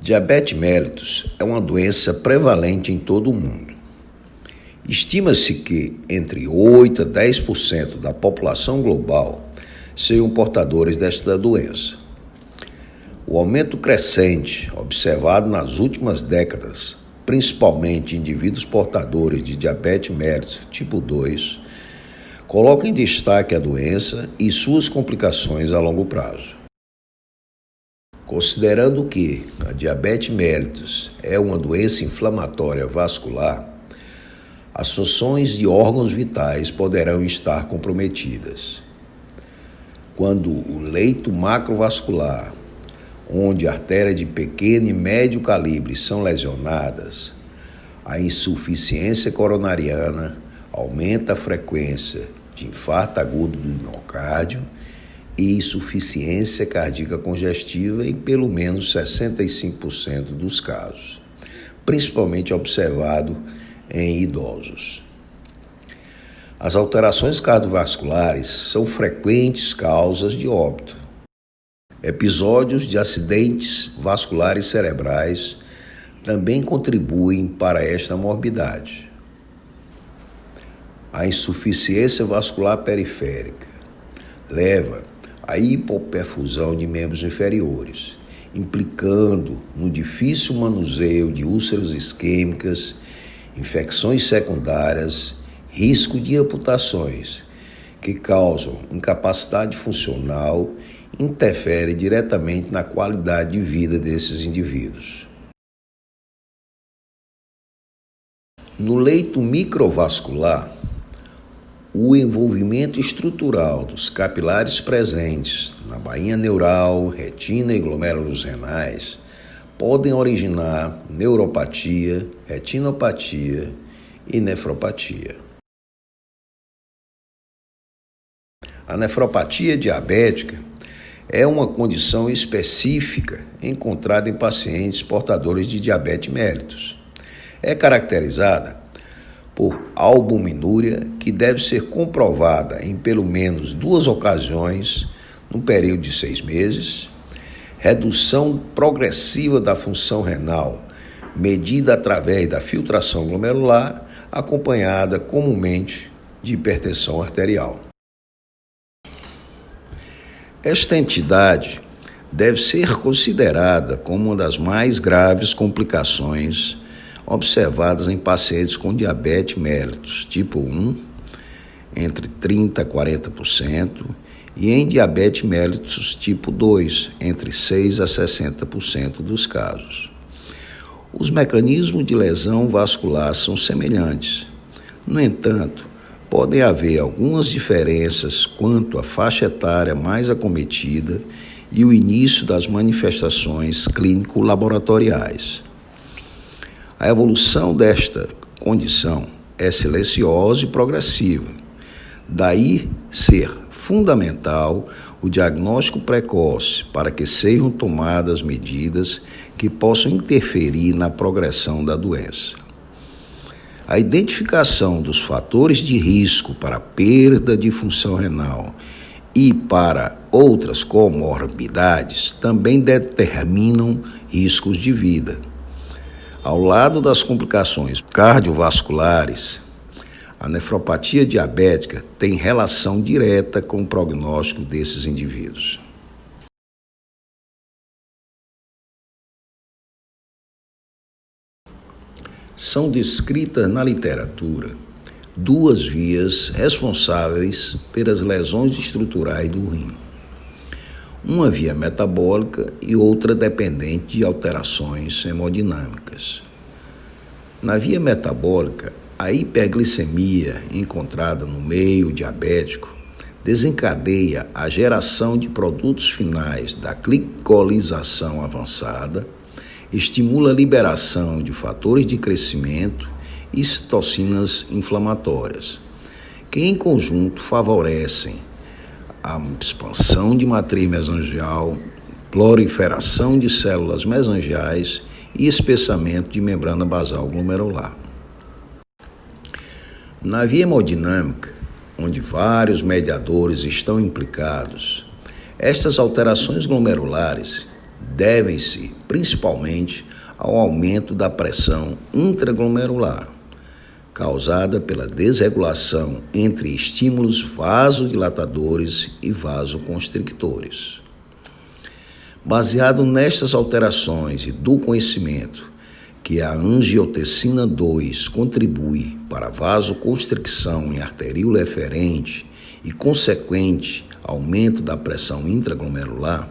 Diabetes mellitus é uma doença prevalente em todo o mundo. Estima-se que entre 8% a 10% da população global sejam portadores desta doença. O aumento crescente observado nas últimas décadas, principalmente em indivíduos portadores de diabetes mellitus tipo 2, coloca em destaque a doença e suas complicações a longo prazo. Considerando que a diabetes mellitus é uma doença inflamatória vascular, as funções de órgãos vitais poderão estar comprometidas. Quando o leito macrovascular, onde artérias de pequeno e médio calibre são lesionadas, a insuficiência coronariana aumenta a frequência de infarto agudo do miocárdio e insuficiência cardíaca congestiva em pelo menos 65% dos casos, principalmente observado em idosos. As alterações cardiovasculares são frequentes causas de óbito. Episódios de acidentes vasculares cerebrais também contribuem para esta morbidade. A insuficiência vascular periférica leva à hipoperfusão de membros inferiores, implicando no difícil manuseio de úlceras isquêmicas, infecções secundárias, risco de amputações, que causam incapacidade funcional e interferem diretamente na qualidade de vida desses indivíduos. No leito microvascular, o envolvimento estrutural dos capilares presentes na bainha neural, retina e glomérulos renais podem originar neuropatia, retinopatia e nefropatia. A nefropatia diabética é uma condição específica encontrada em pacientes portadores de diabetes mellitus. É caracterizada por albuminúria que deve ser comprovada em pelo menos 2 ocasiões no período de 6 meses, redução progressiva da função renal medida através da filtração glomerular, acompanhada comumente de hipertensão arterial. Esta entidade deve ser considerada como uma das mais graves complicações observadas em pacientes com diabetes mellitus tipo 1, entre 30% a 40%, e em diabetes mellitus tipo 2, entre 6% a 60% dos casos. Os mecanismos de lesão vascular são semelhantes. No entanto, podem haver algumas diferenças quanto à faixa etária mais acometida e o início das manifestações clínico-laboratoriais. A evolução desta condição é silenciosa e progressiva. Daí ser fundamental o diagnóstico precoce para que sejam tomadas medidas que possam interferir na progressão da doença. A identificação dos fatores de risco para perda de função renal e para outras comorbidades também determinam riscos de vida. Ao lado das complicações cardiovasculares, a nefropatia diabética tem relação direta com o prognóstico desses indivíduos. São descritas na literatura 2 vias responsáveis pelas lesões estruturais do rim. Uma via metabólica e outra dependente de alterações hemodinâmicas. Na via metabólica, a hiperglicemia encontrada no meio diabético desencadeia a geração de produtos finais da glicolização avançada, estimula a liberação de fatores de crescimento e citocinas inflamatórias, que em conjunto favorecem a expansão de matriz mesangial, proliferação de células mesangiais e espessamento de membrana basal glomerular. Na via hemodinâmica, onde vários mediadores estão implicados, estas alterações glomerulares devem-se principalmente ao aumento da pressão intraglomerular, causada pela desregulação entre estímulos vasodilatadores e vasoconstrictores. Baseado nestas alterações e do conhecimento que a angiotensina 2 contribui para a vasoconstricção em arteríola eferente e consequente aumento da pressão intraglomerular,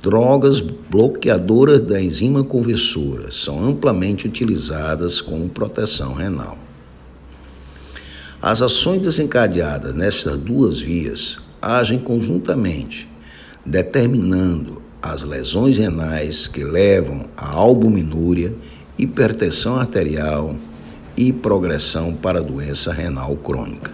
drogas bloqueadoras da enzima conversora são amplamente utilizadas como proteção renal. As ações desencadeadas nestas duas vias agem conjuntamente, determinando as lesões renais que levam à albuminúria, hipertensão arterial e progressão para a doença renal crônica.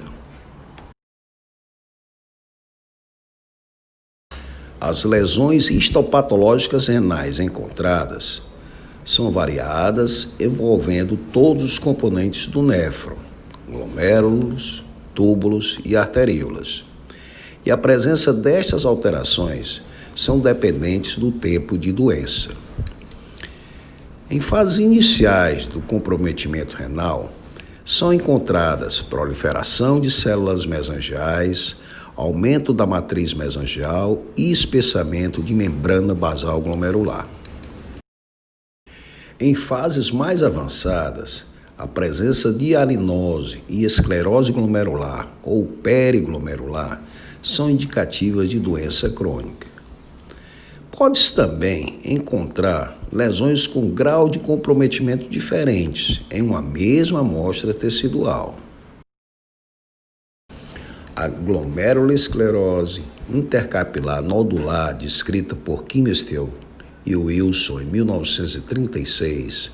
As lesões histopatológicas renais encontradas são variadas, envolvendo todos os componentes do néfron, glomérulos, túbulos e arteríolas. E a presença destas alterações são dependentes do tempo de doença. Em fases iniciais do comprometimento renal, são encontradas proliferação de células mesangiais, aumento da matriz mesangial e espessamento de membrana basal glomerular. Em fases mais avançadas, a presença de alinose e esclerose glomerular ou periglomerular são indicativas de doença crônica. Pode-se também encontrar lesões com grau de comprometimento diferentes em uma mesma amostra tecidual. A glomerulosclerose intercapilar nodular, descrita por Kimmelstel e Wilson em 1936,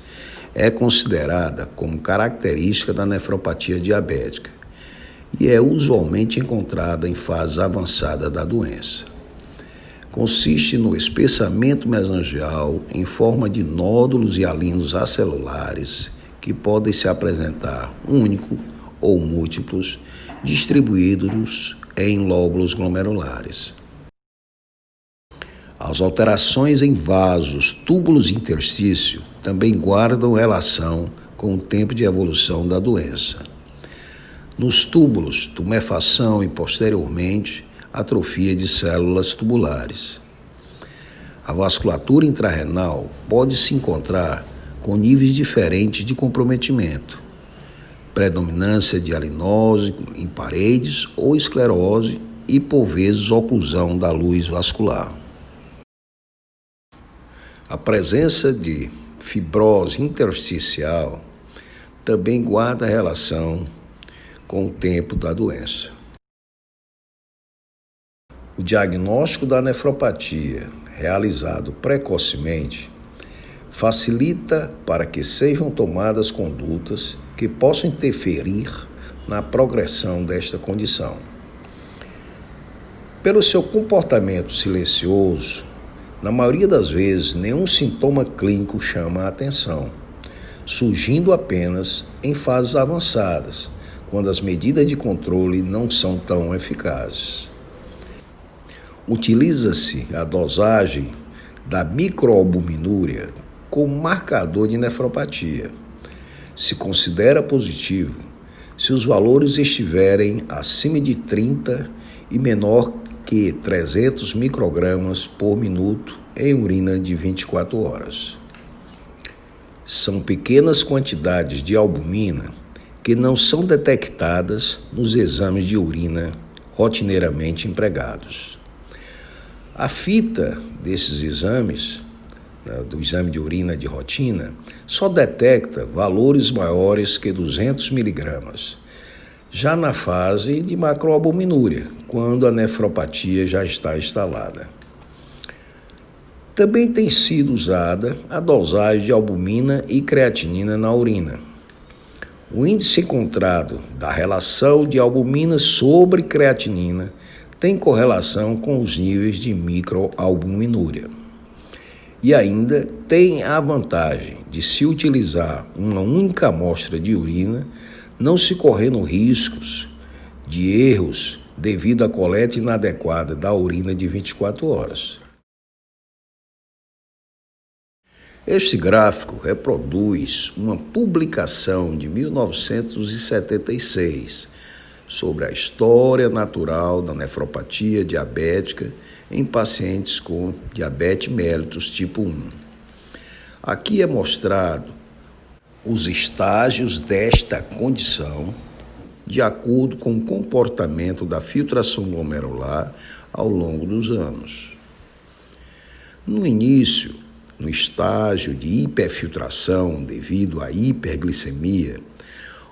é considerada como característica da nefropatia diabética e é usualmente encontrada em fase avançada da doença. Consiste no espessamento mesangial em forma de nódulos hialinos acelulares que podem se apresentar único ou múltiplos, distribuídos em lóbulos glomerulares. As alterações em vasos, túbulos e interstício também guardam relação com o tempo de evolução da doença. Nos túbulos, tumefação e posteriormente, atrofia de células tubulares. A vasculatura intrarrenal pode se encontrar com níveis diferentes de comprometimento, predominância de alinose em paredes ou esclerose e, por vezes, oclusão da luz vascular. A presença de fibrose intersticial também guarda relação com o tempo da doença. O diagnóstico da nefropatia, realizado precocemente, facilita para que sejam tomadas condutas que possam interferir na progressão desta condição. Pelo seu comportamento silencioso, na maioria das vezes, nenhum sintoma clínico chama a atenção, surgindo apenas em fases avançadas, quando as medidas de controle não são tão eficazes. Utiliza-se a dosagem da microalbuminúria como marcador de nefropatia. Se considera positivo se os valores estiverem acima de 30 e menor que 300 microgramas por minuto em urina de 24 horas. São pequenas quantidades de albumina que não são detectadas nos exames de urina rotineiramente empregados. A fita desses exames, do exame de urina de rotina, só detecta valores maiores que 200 miligramas, já na fase de macroalbuminúria, quando a nefropatia já está instalada. Também tem sido usada a dosagem de albumina e creatinina na urina. O índice encontrado da relação de albumina sobre creatinina tem correlação com os níveis de microalbuminúria. E ainda tem a vantagem de se utilizar uma única amostra de urina, não se correndo riscos de erros devido à coleta inadequada da urina de 24 horas. Este gráfico reproduz uma publicação de 1976 sobre a história natural da nefropatia diabética em pacientes com diabetes mellitus tipo 1. Aqui é mostrado os estágios desta condição de acordo com o comportamento da filtração glomerular ao longo dos anos. No início, no estágio de hiperfiltração devido à hiperglicemia,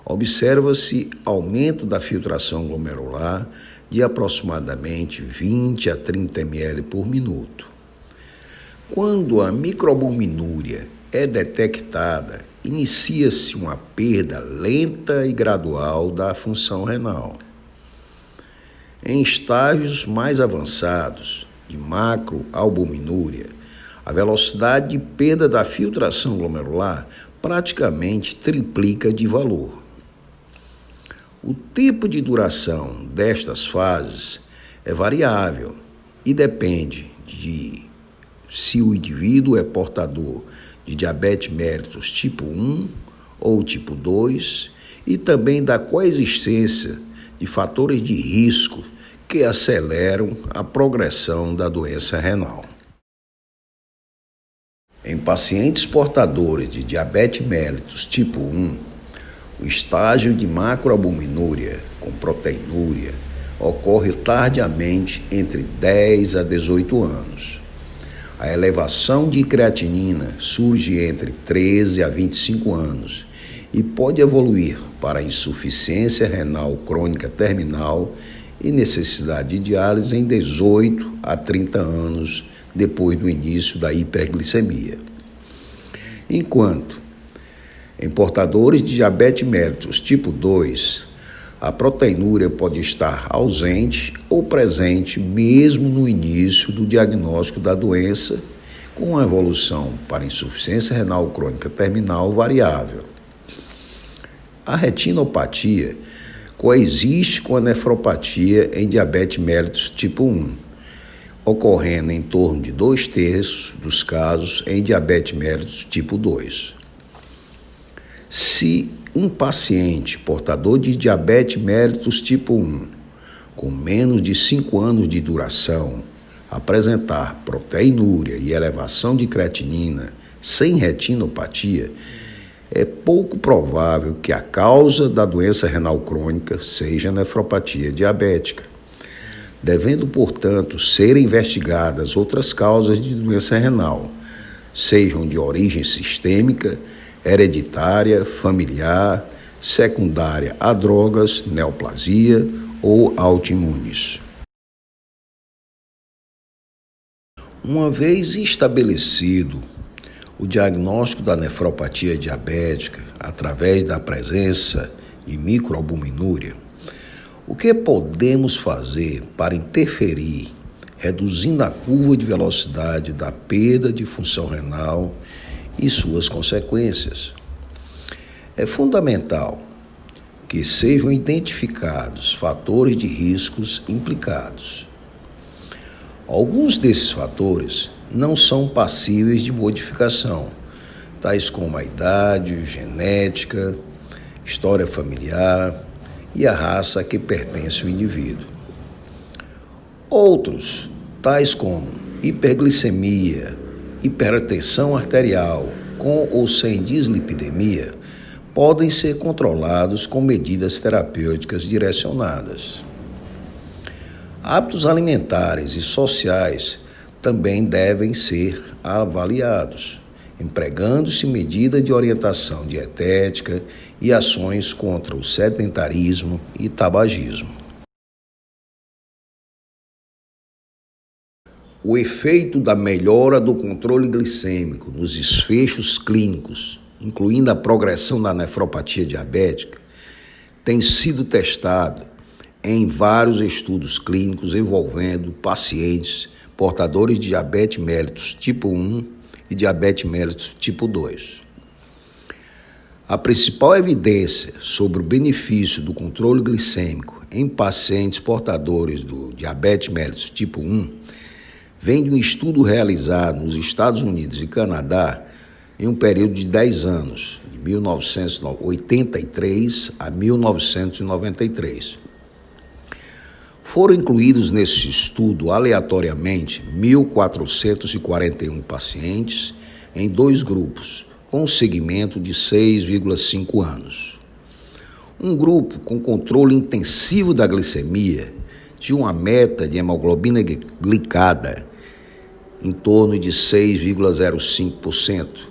observa-se aumento da filtração glomerular de aproximadamente 20 a 30 ml por minuto. Quando a microalbuminúria é detectada, inicia-se uma perda lenta e gradual da função renal. Em estágios mais avançados de macroalbuminúria, a velocidade de perda da filtração glomerular praticamente triplica de valor. O tempo de duração destas fases é variável e depende de se o indivíduo é portador de diabetes mellitus tipo 1 ou tipo 2 e também da coexistência de fatores de risco que aceleram a progressão da doença renal. Em pacientes portadores de diabetes mellitus tipo 1, o estágio de macroalbuminúria com proteinúria ocorre tardiamente entre 10 a 18 anos. A elevação de creatinina surge entre 13 a 25 anos e pode evoluir para insuficiência renal crônica terminal e necessidade de diálise em 18 a 30 anos depois do início da hiperglicemia. Enquanto em portadores de diabetes mellitus tipo 2, a proteinúria pode estar ausente ou presente mesmo no início do diagnóstico da doença, com uma evolução para insuficiência renal crônica terminal variável. A retinopatia coexiste com a nefropatia em diabetes mellitus tipo 1, ocorrendo em torno de 2/3 dos casos em diabetes mellitus tipo 2. Se um paciente portador de diabetes mellitus tipo 1, com menos de 5 anos de duração, apresentar proteinúria e elevação de creatinina sem retinopatia, é pouco provável que a causa da doença renal crônica seja a nefropatia diabética, devendo, portanto, ser investigadas outras causas de doença renal, sejam de origem sistêmica, hereditária, familiar, secundária a drogas, neoplasia ou autoimunes. Uma vez estabelecido o diagnóstico da nefropatia diabética através da presença de microalbuminúria, o que podemos fazer para interferir, reduzindo a curva de velocidade da perda de função renal e suas consequências? É fundamental que sejam identificados fatores de riscos implicados. Alguns desses fatores não são passíveis de modificação, tais como a idade, genética, história familiar e a raça a que pertence o indivíduo. Outros, tais como hiperglicemia, hipertensão arterial com ou sem dislipidemia, podem ser controlados com medidas terapêuticas direcionadas. Hábitos alimentares e sociais também devem ser avaliados, empregando-se medidas de orientação dietética e ações contra o sedentarismo e tabagismo. O efeito da melhora do controle glicêmico nos desfechos clínicos, incluindo a progressão da nefropatia diabética, tem sido testado em vários estudos clínicos envolvendo pacientes portadores de diabetes mellitus tipo 1 e diabetes mellitus tipo 2. A principal evidência sobre o benefício do controle glicêmico em pacientes portadores do diabetes mellitus tipo 1 vem de um estudo realizado nos Estados Unidos e Canadá em um período de 10 anos, de 1983 a 1993. Foram incluídos nesse estudo, aleatoriamente, 1.441 pacientes em 2 grupos, com um segmento de 6,5 anos. Um grupo com controle intensivo da glicemia tinha uma meta de hemoglobina glicada em torno de 6,05%,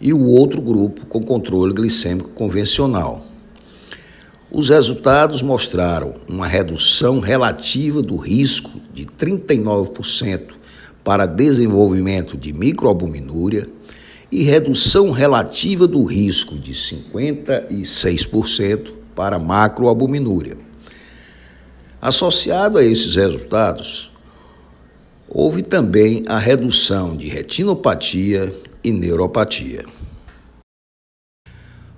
e o outro grupo com controle glicêmico convencional. Os resultados mostraram uma redução relativa do risco de 39% para desenvolvimento de microalbuminúria e redução relativa do risco de 56% para macroalbuminúria. Associado a esses resultados, houve também a redução de retinopatia e neuropatia.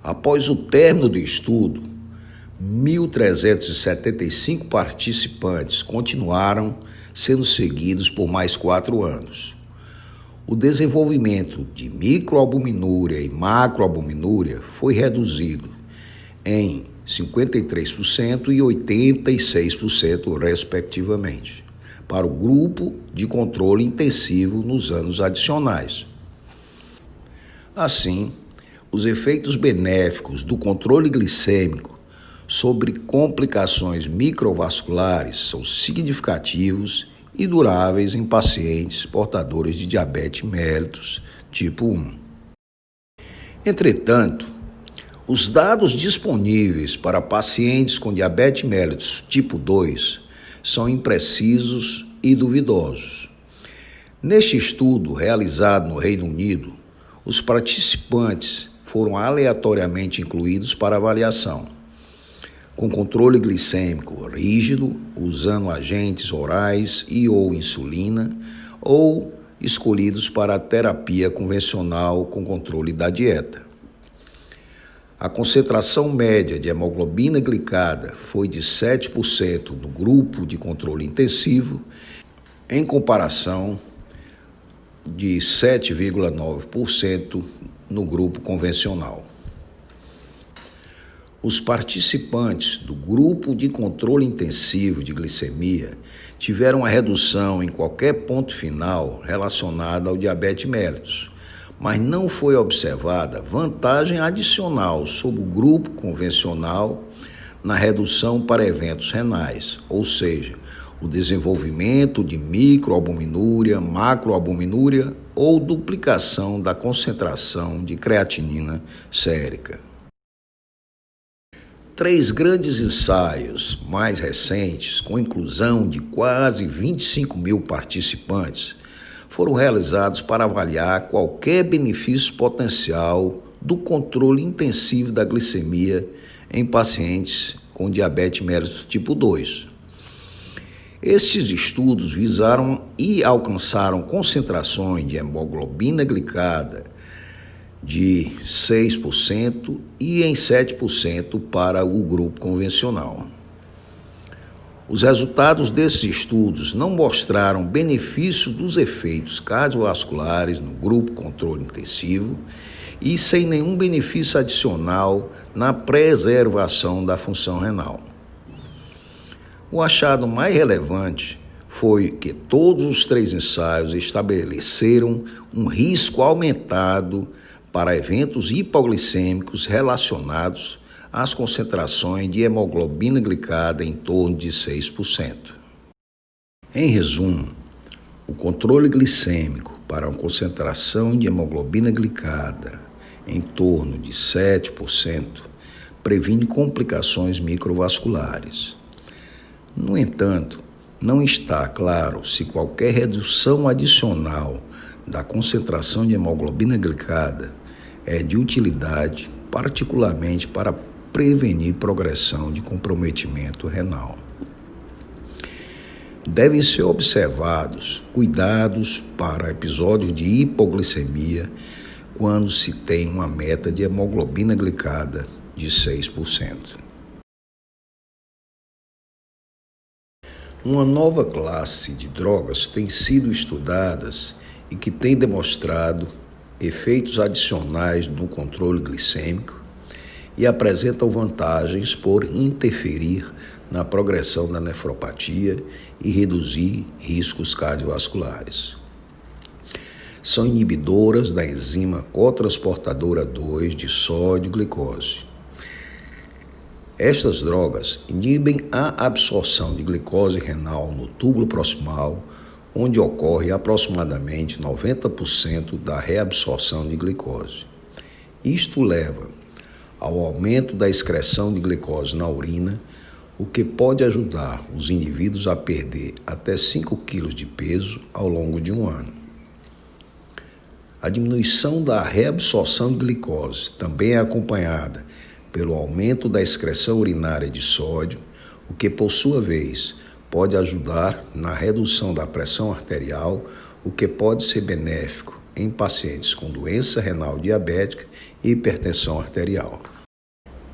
Após o término do estudo, 1.375 participantes continuaram sendo seguidos por mais 4 anos. O desenvolvimento de microalbuminúria e macroalbuminúria foi reduzido em 53% e 86%, respectivamente, para o grupo de controle intensivo nos anos adicionais. Assim, os efeitos benéficos do controle glicêmico sobre complicações microvasculares são significativos e duráveis em pacientes portadores de diabetes mellitus tipo 1. Entretanto, os dados disponíveis para pacientes com diabetes mellitus tipo 2 são imprecisos e duvidosos. Neste estudo realizado no Reino Unido, os participantes foram aleatoriamente incluídos para avaliação, com controle glicêmico rígido, usando agentes orais e ou insulina, ou escolhidos para a terapia convencional com controle da dieta. A concentração média de hemoglobina glicada foi de 7% no grupo de controle intensivo, em comparação de 7,9% no grupo convencional. Os participantes do grupo de controle intensivo de glicemia tiveram uma redução em qualquer ponto final relacionada ao diabetes mellitus, mas não foi observada vantagem adicional sobre o grupo convencional na redução para eventos renais, ou seja, o desenvolvimento de microalbuminúria, macroalbuminúria ou duplicação da concentração de creatinina sérica. 3 grandes ensaios mais recentes, com inclusão de quase 25 mil participantes, foram realizados para avaliar qualquer benefício potencial do controle intensivo da glicemia em pacientes com diabetes mellitus tipo 2. Estes estudos visaram e alcançaram concentrações de hemoglobina glicada de 6% e em 7% para o grupo convencional. Os resultados desses estudos não mostraram benefício dos efeitos cardiovasculares no grupo controle intensivo e sem nenhum benefício adicional na preservação da função renal. O achado mais relevante foi que todos os 3 ensaios estabeleceram um risco aumentado para eventos hipoglicêmicos relacionados às concentrações de hemoglobina glicada em torno de 6%. Em resumo, o controle glicêmico para uma concentração de hemoglobina glicada em torno de 7% previne complicações microvasculares. No entanto, não está claro se qualquer redução adicional da concentração de hemoglobina glicada é de utilidade, particularmente para prevenir progressão de comprometimento renal. Devem ser observados cuidados para episódios de hipoglicemia quando se tem uma meta de hemoglobina glicada de 6%. Uma nova classe de drogas tem sido estudadas e que tem demonstrado efeitos adicionais no controle glicêmico e apresentam vantagens por interferir na progressão da nefropatia e reduzir riscos cardiovasculares. São inibidoras da enzima cotransportadora 2 de sódio-glicose. Estas drogas inibem a absorção de glicose renal no túbulo proximal, onde ocorre aproximadamente 90% da reabsorção de glicose. Isto leva ao aumento da excreção de glicose na urina, o que pode ajudar os indivíduos a perder até 5 kg de peso ao longo de um ano. A diminuição da reabsorção de glicose também é acompanhada pelo aumento da excreção urinária de sódio, o que, por sua vez, pode ajudar na redução da pressão arterial, o que pode ser benéfico em pacientes com doença renal diabética e hipertensão arterial.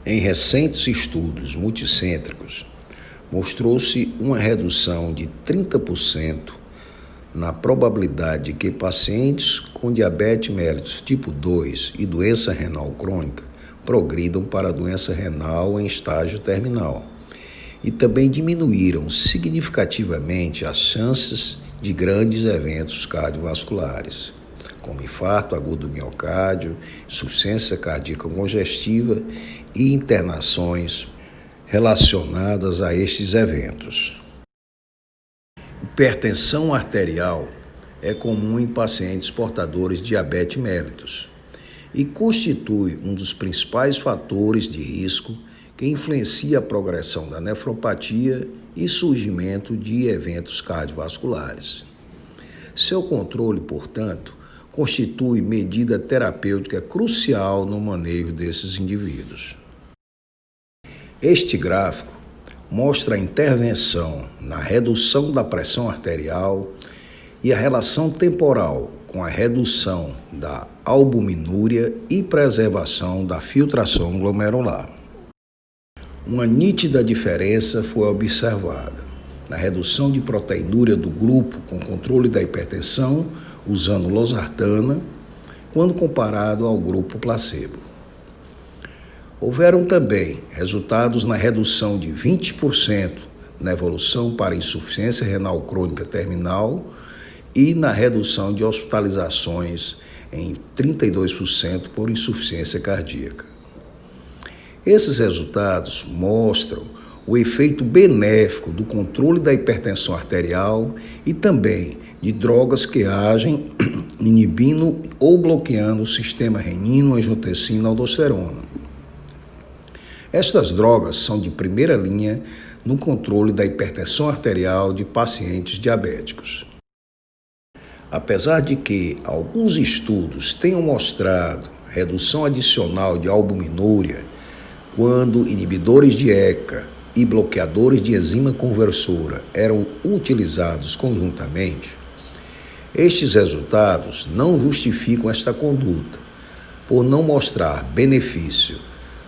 Em recentes estudos multicêntricos, mostrou-se uma redução de 30% na probabilidade de que pacientes com diabetes mellitus tipo 2 e doença renal crônica progridam para a doença renal em estágio terminal. E também diminuíram significativamente as chances de grandes eventos cardiovasculares, como infarto agudo do miocárdio, insuficiência cardíaca congestiva e internações relacionadas a estes eventos. Hipertensão arterial é comum em pacientes portadores de diabetes mellitus e constitui um dos principais fatores de risco que influencia a progressão da nefropatia e surgimento de eventos cardiovasculares. Seu controle, portanto, constitui medida terapêutica crucial no manejo desses indivíduos. Este gráfico mostra a intervenção na redução da pressão arterial e a relação temporal com a redução da albuminúria e preservação da filtração glomerular. Uma nítida diferença foi observada na redução de proteinúria do grupo com controle da hipertensão usando losartana, quando comparado ao grupo placebo. Houveram também resultados na redução de 20% na evolução para insuficiência renal crônica terminal e na redução de hospitalizações em 32% por insuficiência cardíaca. Esses resultados mostram o efeito benéfico do controle da hipertensão arterial e também de drogas que agem inibindo ou bloqueando o sistema renina-angiotensina-aldosterona. Estas drogas são de primeira linha no controle da hipertensão arterial de pacientes diabéticos. Apesar de que alguns estudos tenham mostrado redução adicional de albuminúria quando inibidores de ECA e bloqueadores de enzima conversora eram utilizados conjuntamente, estes resultados não justificam esta conduta, por não mostrar benefício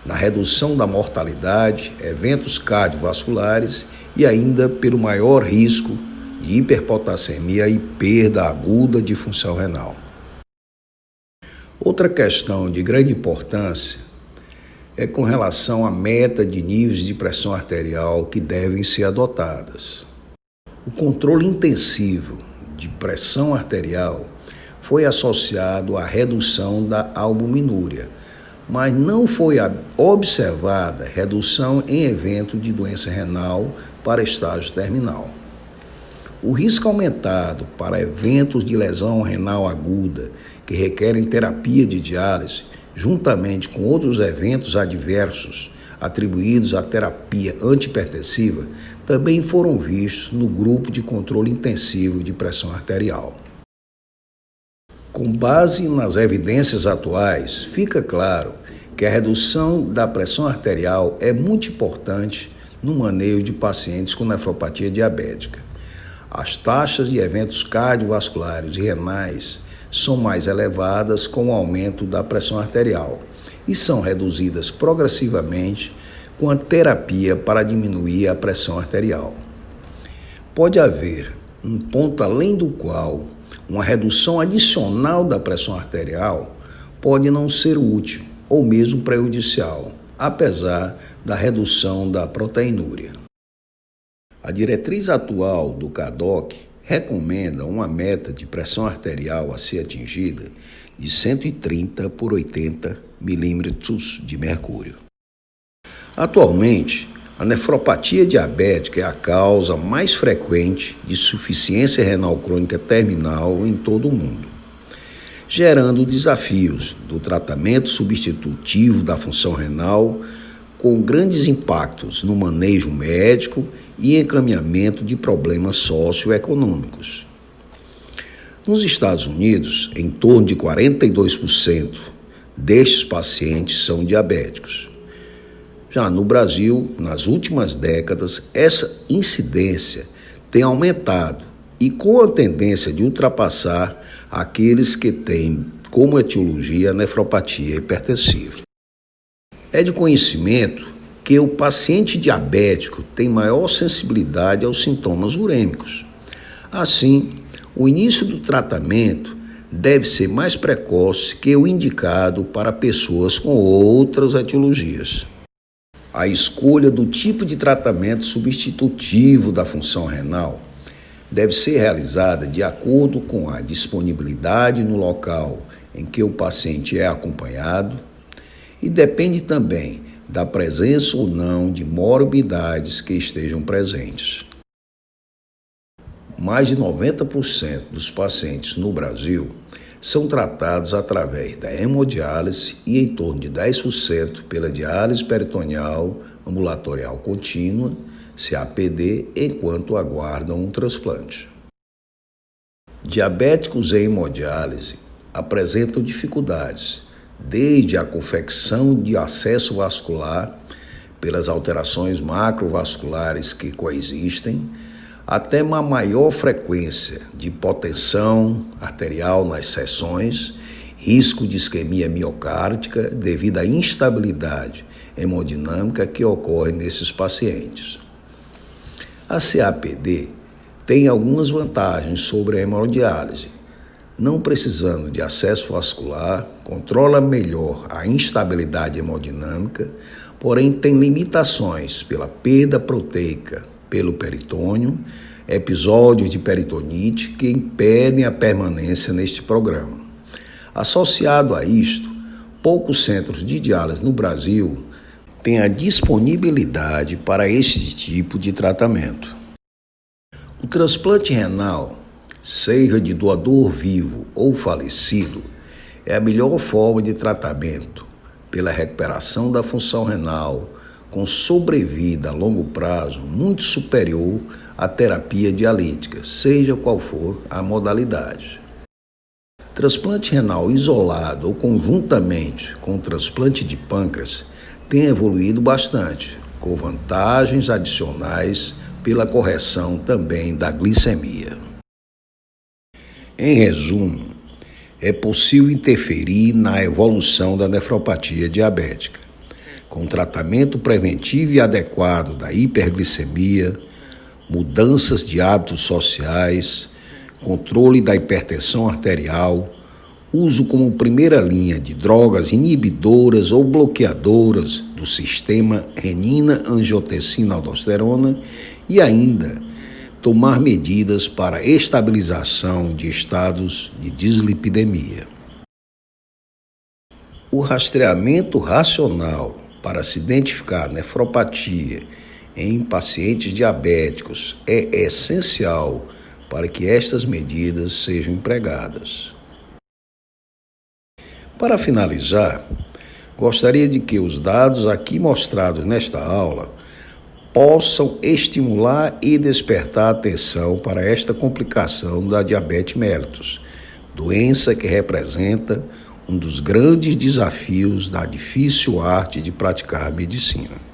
na redução da mortalidade, eventos cardiovasculares e ainda pelo maior risco de hiperpotassemia e perda aguda de função renal. Outra questão de grande importância é com relação à meta de níveis de pressão arterial que devem ser adotadas. O controle intensivo de pressão arterial foi associado à redução da albuminúria, mas não foi observada redução em evento de doença renal para estágio terminal. O risco aumentado para eventos de lesão renal aguda que requerem terapia de diálise, juntamente com outros eventos adversos atribuídos à terapia antihipertensiva, também foram vistos no grupo de controle intensivo de pressão arterial. Com base nas evidências atuais, fica claro que a redução da pressão arterial é muito importante no manejo de pacientes com nefropatia diabética. As taxas de eventos cardiovasculares e renais são mais elevadas com o aumento da pressão arterial e são reduzidas progressivamente com a terapia para diminuir a pressão arterial. Pode haver um ponto além do qual uma redução adicional da pressão arterial pode não ser útil ou mesmo prejudicial, apesar da redução da proteinúria. A diretriz atual do CADOC recomenda uma meta de pressão arterial a ser atingida de 130 por 80 milímetros de mercúrio. Atualmente, a nefropatia diabética é a causa mais frequente de insuficiência renal crônica terminal em todo o mundo, gerando desafios do tratamento substitutivo da função renal, com grandes impactos no manejo médico e encaminhamento de problemas socioeconômicos. Nos Estados Unidos, em torno de 42% destes pacientes são diabéticos. Já no Brasil, nas últimas décadas, essa incidência tem aumentado e com a tendência de ultrapassar aqueles que têm como etiologia a nefropatia hipertensiva. É de conhecimento que o paciente diabético tem maior sensibilidade aos sintomas urêmicos. Assim, o início do tratamento deve ser mais precoce que o indicado para pessoas com outras etiologias. A escolha do tipo de tratamento substitutivo da função renal deve ser realizada de acordo com a disponibilidade no local em que o paciente é acompanhado e depende também da presença ou não de morbidades que estejam presentes. Mais de 90% dos pacientes no Brasil são tratados através da hemodiálise e em torno de 10% pela diálise peritoneal ambulatorial contínua, CAPD, enquanto aguardam um transplante. Diabéticos em hemodiálise apresentam dificuldades, desde a confecção de acesso vascular pelas alterações macrovasculares que coexistem, até uma maior frequência de hipotensão arterial nas sessões, risco de isquemia miocárdica devido à instabilidade hemodinâmica que ocorre nesses pacientes. A CAPD tem algumas vantagens sobre a hemodiálise. Não precisando de acesso vascular, controla melhor a instabilidade hemodinâmica, porém tem limitações pela perda proteica pelo peritônio, episódios de peritonite que impedem a permanência neste programa. Associado a isto, poucos centros de diálise no Brasil têm a disponibilidade para este tipo de tratamento. O transplante renal, seja de doador vivo ou falecido, é a melhor forma de tratamento pela recuperação da função renal, com sobrevida a longo prazo muito superior à terapia dialítica, seja qual for a modalidade. Transplante renal isolado ou conjuntamente com transplante de pâncreas tem evoluído bastante, com vantagens adicionais pela correção também da glicemia. Em resumo, é possível interferir na evolução da nefropatia diabética, com tratamento preventivo e adequado da hiperglicemia, mudanças de hábitos sociais, controle da hipertensão arterial, uso como primeira linha de drogas inibidoras ou bloqueadoras do sistema renina-angiotensina-aldosterona e ainda tomar medidas para estabilização de estados de dislipidemia. O rastreamento racional para se identificar nefropatia em pacientes diabéticos é essencial para que estas medidas sejam empregadas. Para finalizar, gostaria de que os dados aqui mostrados nesta aula possam estimular e despertar atenção para esta complicação da diabetes mellitus, doença que representa um dos grandes desafios da difícil arte de praticar medicina.